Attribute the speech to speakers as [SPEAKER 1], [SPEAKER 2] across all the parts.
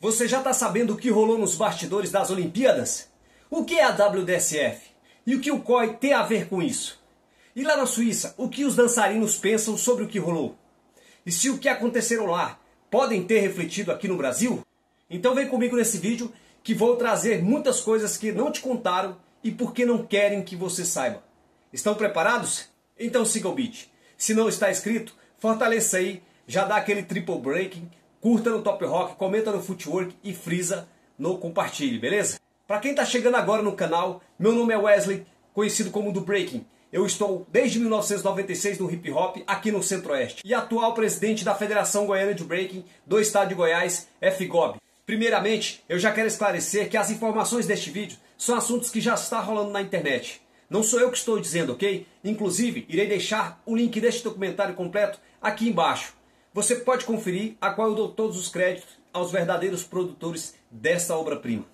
[SPEAKER 1] Você já está sabendo o que rolou nos bastidores das Olimpíadas? O que é a WDSF? E o que o COI tem a ver com isso? E lá na Suíça, o que os dançarinos pensam sobre o que rolou? E se o que aconteceram lá podem ter refletido aqui no Brasil? Então vem comigo nesse vídeo que vou trazer muitas coisas que não te contaram e porque não querem que você saiba. Estão preparados? Então siga o beat. Se não está inscrito, fortaleça aí, já dá aquele triple breaking, curta no Top Rock, comenta no Footwork e frisa no compartilhe, beleza? Para quem está chegando agora no canal, meu nome é Wesley, conhecido como do Breaking. Eu estou desde 1996 no hip hop aqui no Centro-Oeste e atual presidente da Federação Goiana de Breaking do Estado de Goiás, FGOB. Primeiramente, eu já quero esclarecer que as informações deste vídeo são assuntos que já está rolando na internet. Não sou eu que estou dizendo, ok? Inclusive, irei deixar o link deste documentário completo aqui embaixo. Você pode conferir, a qual eu dou todos os créditos aos verdadeiros produtores dessa obra-prima.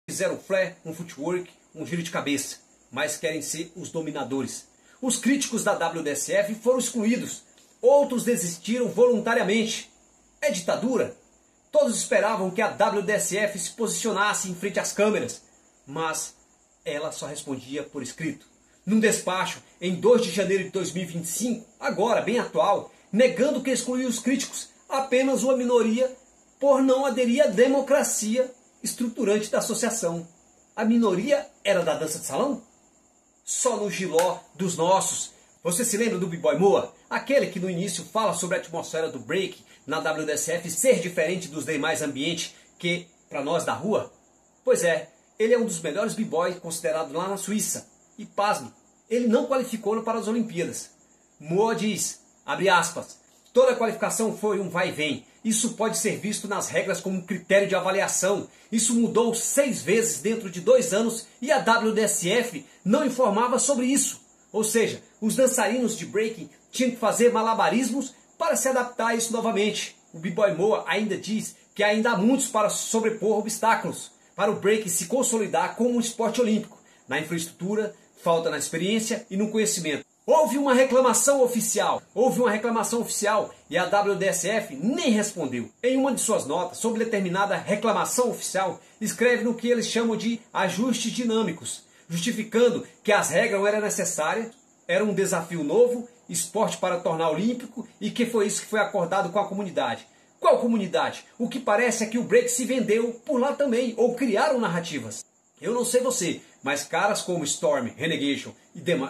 [SPEAKER 1] Fizeram flare, um footwork, um giro de cabeça, mas querem ser os dominadores. Os críticos da WDSF foram excluídos, outros desistiram voluntariamente. É ditadura? Todos esperavam que a WDSF se posicionasse em frente às câmeras, mas ela só respondia por escrito. Num despacho, em 2 de janeiro de 2025, agora bem atual, negando que excluiu os críticos, apenas uma minoria por não aderir à democracia estruturante da associação. A minoria era da dança de salão? Só no giló dos nossos. Você se lembra do B-Boy Moa? Aquele que no início fala sobre a atmosfera do break na WDSF ser diferente dos demais ambientes que para nós da rua? Pois é, ele é um dos melhores B-Boys considerado lá na Suíça. E pasme, ele não qualificou para as Olimpíadas. Moa diz, abre aspas, toda a qualificação foi um vai e vem. Isso pode ser visto nas regras como um critério de avaliação. Isso mudou 6 vezes dentro de 2 anos e a WDSF não informava sobre isso. Ou seja, os dançarinos de breaking tinham que fazer malabarismos para se adaptar a isso novamente. O B-Boy Moa ainda diz que ainda há muitos para sobrepor obstáculos, para o breaking se consolidar como um esporte olímpico, na infraestrutura, falta na experiência e no conhecimento. Houve uma reclamação oficial e a WDSF nem respondeu. Em uma de suas notas sobre determinada reclamação oficial, escreve no que eles chamam de ajustes dinâmicos, justificando que as regras não eram necessárias, era um desafio novo, esporte para tornar olímpico e que foi isso que foi acordado com a comunidade. Qual comunidade? O que parece é que o break se vendeu por lá também, ou criaram narrativas. Eu não sei você, mas caras como Storm, Renegation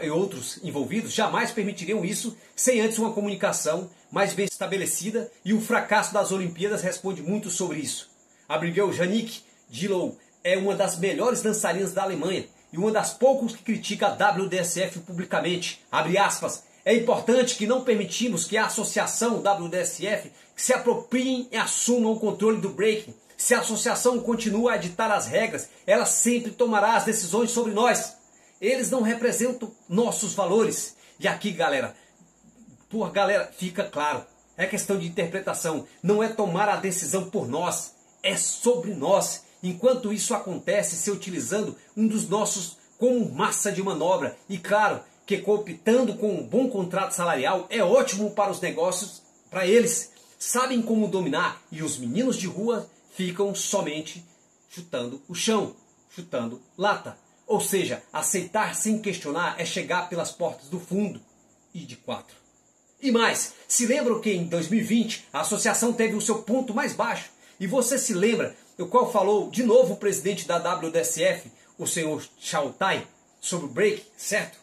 [SPEAKER 1] e outros envolvidos jamais permitiriam isso sem antes uma comunicação mais bem estabelecida, e o fracasso das Olimpíadas responde muito sobre isso. Abigail Janick Gillow é uma das melhores dançarinas da Alemanha e uma das poucos que critica a WDSF publicamente. Abre aspas, é importante que não permitimos que a associação WDSF se apropriem e assumam o controle do breaking. Se a associação continua a ditar as regras, ela sempre tomará as decisões sobre nós. Eles não representam nossos valores. E aqui, galera, fica claro. É questão de interpretação. Não é tomar a decisão por nós. É sobre nós. Enquanto isso acontece, se utilizando um dos nossos como massa de manobra. E claro, que cooptando com um bom contrato salarial é ótimo para os negócios, para eles. Sabem como dominar e os meninos de rua ficam somente chutando o chão, chutando lata. Ou seja, aceitar sem questionar é chegar pelas portas do fundo e de 4. E mais, se lembram que em 2020 a associação teve o seu ponto mais baixo? E você se lembra do qual falou de novo o presidente da WDSF, o senhor Chao Tai, sobre o break, certo?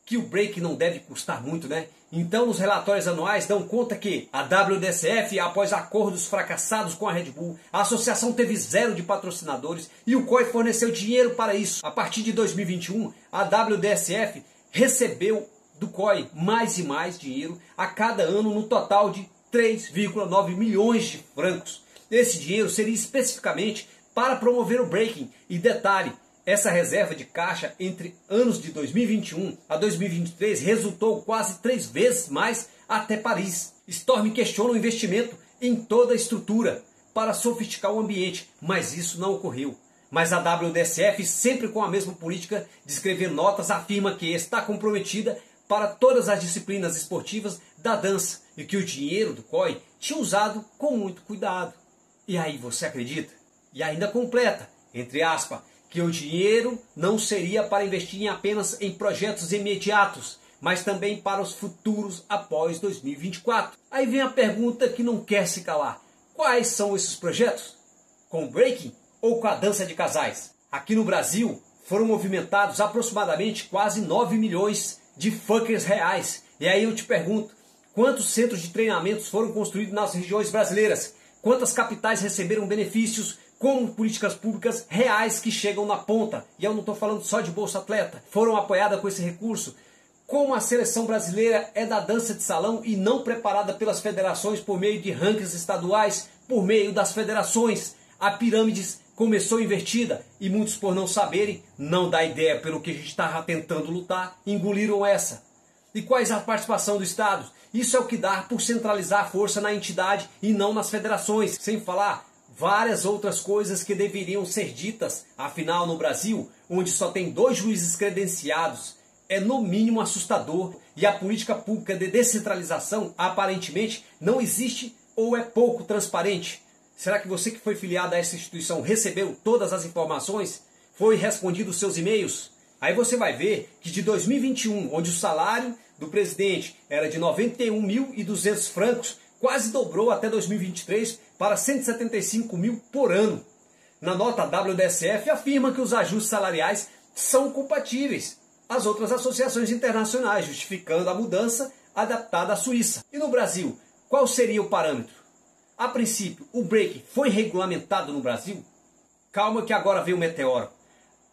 [SPEAKER 1] Que o break não deve custar muito, né? Então os relatórios anuais dão conta que a WDSF, após acordos fracassados com a Red Bull, a associação teve 0 de patrocinadores e o COI forneceu dinheiro para isso. A partir de 2021, a WDSF recebeu do COI mais e mais dinheiro a cada ano, no total de 3,9 milhões de francos. Esse dinheiro seria especificamente para promover o breaking. E detalhe, essa reserva de caixa entre anos de 2021 a 2023 resultou quase 3 vezes mais até Paris. Storm questiona o investimento em toda a estrutura para sofisticar o ambiente, mas isso não ocorreu. Mas a WDSF, sempre com a mesma política de escrever notas, afirma que está comprometida para todas as disciplinas esportivas da dança e que o dinheiro do COI tinha usado com muito cuidado. E aí você acredita? E ainda completa, entre aspas, que o dinheiro não seria para investir apenas em projetos imediatos, mas também para os futuros após 2024. Aí vem a pergunta que não quer se calar. Quais são esses projetos? Com o breaking ou com a dança de casais? Aqui no Brasil foram movimentados aproximadamente quase 9 milhões de fuckers reais. E aí eu te pergunto, quantos centros de treinamentos foram construídos nas regiões brasileiras? Quantas capitais receberam benefícios como políticas públicas reais que chegam na ponta? E eu não estou falando só de Bolsa Atleta. Foram apoiadas com esse recurso. Como a seleção brasileira é da dança de salão e não preparada pelas federações por meio de rankings estaduais, por meio das federações, a pirâmide começou invertida e muitos, por não saberem, não dá ideia pelo que a gente estava tentando lutar, engoliram essa. E quais a participação do Estado? Isso é o que dá por centralizar a força na entidade e não nas federações, sem falar várias outras coisas que deveriam ser ditas. Afinal, no Brasil, onde só tem 2 juízes credenciados, é no mínimo assustador e a política pública de descentralização aparentemente não existe ou é pouco transparente. Será que você que foi filiado a essa instituição recebeu todas as informações? Foi respondido os seus e-mails? Aí você vai ver que de 2021, onde o salário do presidente era de 91.200 francos, quase dobrou até 2023 para 175 mil por ano. Na nota, a WDSF afirma que os ajustes salariais são compatíveis às outras associações internacionais, justificando a mudança adaptada à Suíça. E no Brasil, qual seria o parâmetro? A princípio, o break foi regulamentado no Brasil? Calma que agora vem o meteoro.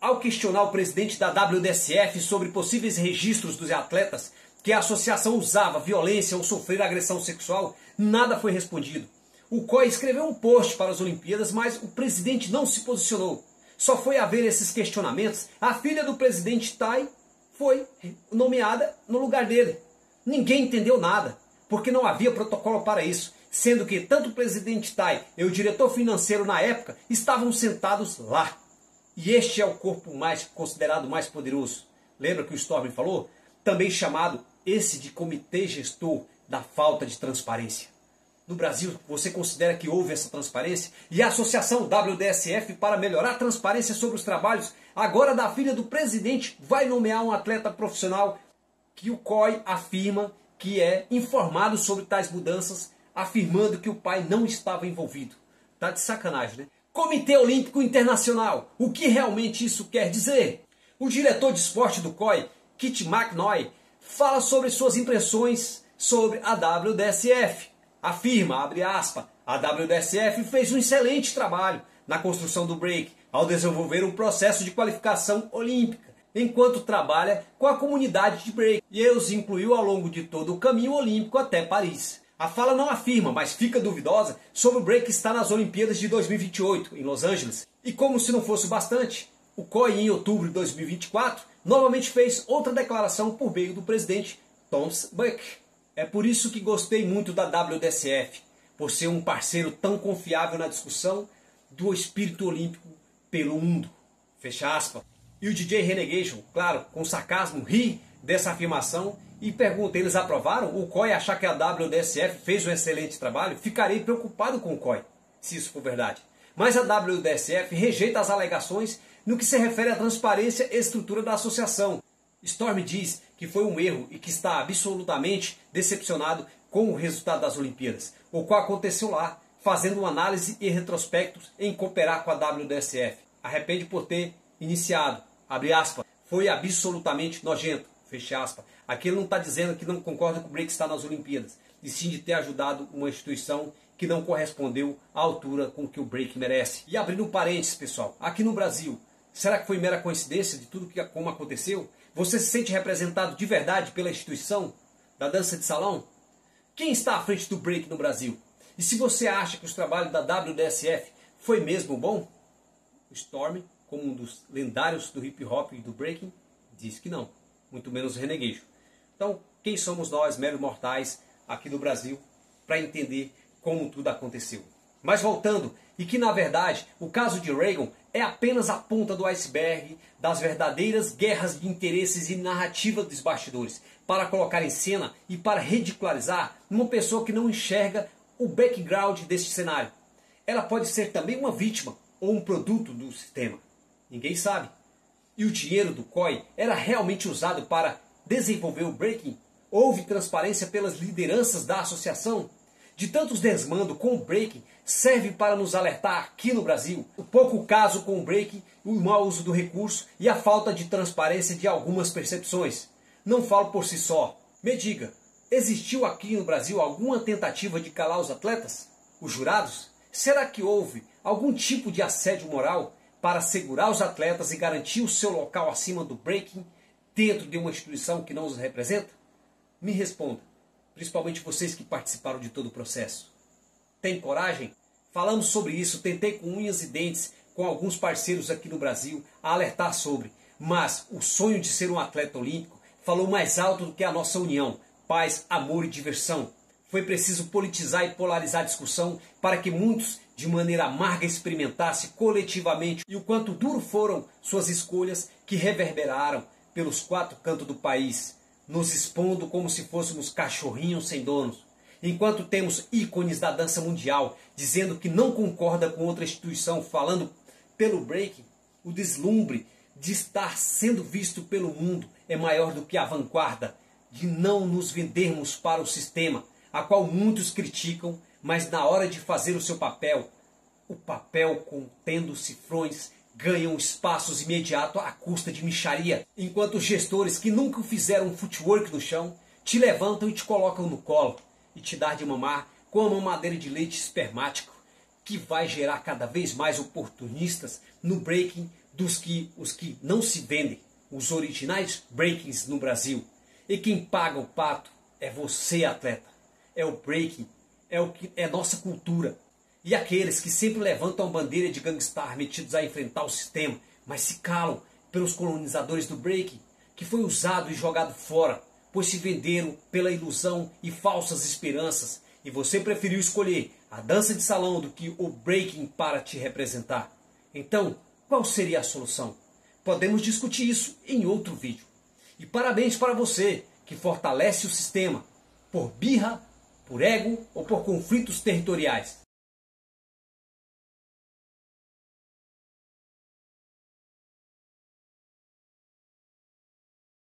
[SPEAKER 1] Ao questionar o presidente da WDSF sobre possíveis registros dos atletas que a associação usava violência ou sofrer agressão sexual, nada foi respondido. O COI escreveu um post para as Olimpíadas, mas o presidente não se posicionou. Só foi haver esses questionamentos, a filha do presidente Tai foi nomeada no lugar dele. Ninguém entendeu nada, porque não havia protocolo para isso, sendo que tanto o presidente Tai e o diretor financeiro na época estavam sentados lá. E este é o corpo considerado mais poderoso. Lembra que o Storm falou? Também chamado esse de comitê gestor da falta de transparência. No Brasil, você considera que houve essa transparência? E a associação WDSF, para melhorar a transparência sobre os trabalhos, agora da filha do presidente, vai nomear um atleta profissional que o COI afirma que é informado sobre tais mudanças, afirmando que o pai não estava envolvido. Tá de sacanagem, né? Comitê Olímpico Internacional. O que realmente isso quer dizer? O diretor de esporte do COI, Kit McNoy, fala sobre suas impressões sobre a WDSF. Afirma, abre aspas, a WDSF fez um excelente trabalho na construção do break, ao desenvolver um processo de qualificação olímpica, enquanto trabalha com a comunidade de break, e os incluiu ao longo de todo o caminho olímpico até Paris. A fala não afirma, mas fica duvidosa sobre o break estar nas Olimpíadas de 2028, em Los Angeles. E como se não fosse bastante, o COI, em outubro de 2024, novamente fez outra declaração por meio do presidente Thomas Bach. É por isso que gostei muito da WDSF, por ser um parceiro tão confiável na discussão do espírito olímpico pelo mundo. Fecha aspas. E o DJ Renegation, claro, com sarcasmo, ri dessa afirmação e pergunta, eles aprovaram? O COI achar que a WDSF fez um excelente trabalho? Ficarei preocupado com o COI, se isso for verdade. Mas a WDSF rejeita as alegações no que se refere à transparência e estrutura da associação. Storm diz que foi um erro e que está absolutamente decepcionado com o resultado das Olimpíadas, o qual aconteceu lá, fazendo uma análise e retrospectos em cooperar com a WDSF. Arrepende por ter iniciado, abre aspas, foi absolutamente nojento, fecha aspas. Aqui ele não está dizendo que não concorda com o break estar nas Olimpíadas, e sim de ter ajudado uma instituição que não correspondeu à altura com que o break merece. E abrindo um parênteses, pessoal, aqui no Brasil, será que foi mera coincidência de tudo como aconteceu? Você se sente representado de verdade pela instituição da dança de salão? Quem está à frente do break no Brasil? E se você acha que os trabalhos da WDSF foi mesmo bom? O Storm, como um dos lendários do hip hop e do breaking, diz que não. Muito menos o Renegation. Então, quem somos nós, meros mortais, aqui no Brasil, para entender como tudo aconteceu. Mas voltando, e que na verdade o caso de Reagan é apenas a ponta do iceberg das verdadeiras guerras de interesses e narrativa dos bastidores, para colocar em cena e para ridicularizar uma pessoa que não enxerga o background deste cenário. Ela pode ser também uma vítima ou um produto do sistema. Ninguém sabe. E o dinheiro do COI era realmente usado para desenvolver o breaking? Houve transparência pelas lideranças da associação? De tantos desmandos com o breaking, serve para nos alertar aqui no Brasil o pouco caso com o breaking, o mau uso do recurso e a falta de transparência de algumas percepções. Não falo por si só. Me diga, existiu aqui no Brasil alguma tentativa de calar os atletas? Os jurados? Será que houve algum tipo de assédio moral para segurar os atletas e garantir o seu local acima do breaking dentro de uma instituição que não os representa? Me responda, principalmente vocês que participaram de todo o processo. Tem coragem? Falamos sobre isso, tentei com unhas e dentes com alguns parceiros aqui no Brasil a alertar sobre, mas o sonho de ser um atleta olímpico falou mais alto do que a nossa união, paz, amor e diversão. Foi preciso politizar e polarizar a discussão para que muitos, de maneira amarga, experimentassem coletivamente e o quanto duro foram suas escolhas que reverberaram pelos 4 cantos do país, nos expondo como se fôssemos cachorrinhos sem donos. Enquanto temos ícones da dança mundial dizendo que não concorda com outra instituição falando pelo breaking, o deslumbre de estar sendo visto pelo mundo é maior do que a vanguarda de não nos vendermos para o sistema, a qual muitos criticam, mas na hora de fazer o seu papel, o papel contendo cifrões ganham espaços imediatos à custa de mixaria, enquanto os gestores que nunca fizeram um footwork no chão te levantam e te colocam no colo e te dar de mamar com a mamadeira de leite espermático, que vai gerar cada vez mais oportunistas no breaking dos que os que não se vendem, os originais breakings no Brasil. E quem paga o pato é você, atleta. É o breaking, é o que é nossa cultura. E aqueles que sempre levantam a bandeira de gangstar metidos a enfrentar o sistema, mas se calam pelos colonizadores do breaking, que foi usado e jogado fora, pois se venderam pela ilusão e falsas esperanças, e você preferiu escolher a dança de salão do que o breaking para te representar. Então, qual seria a solução? Podemos discutir isso em outro vídeo. E parabéns para você que fortalece o sistema, por birra, por ego ou por conflitos territoriais.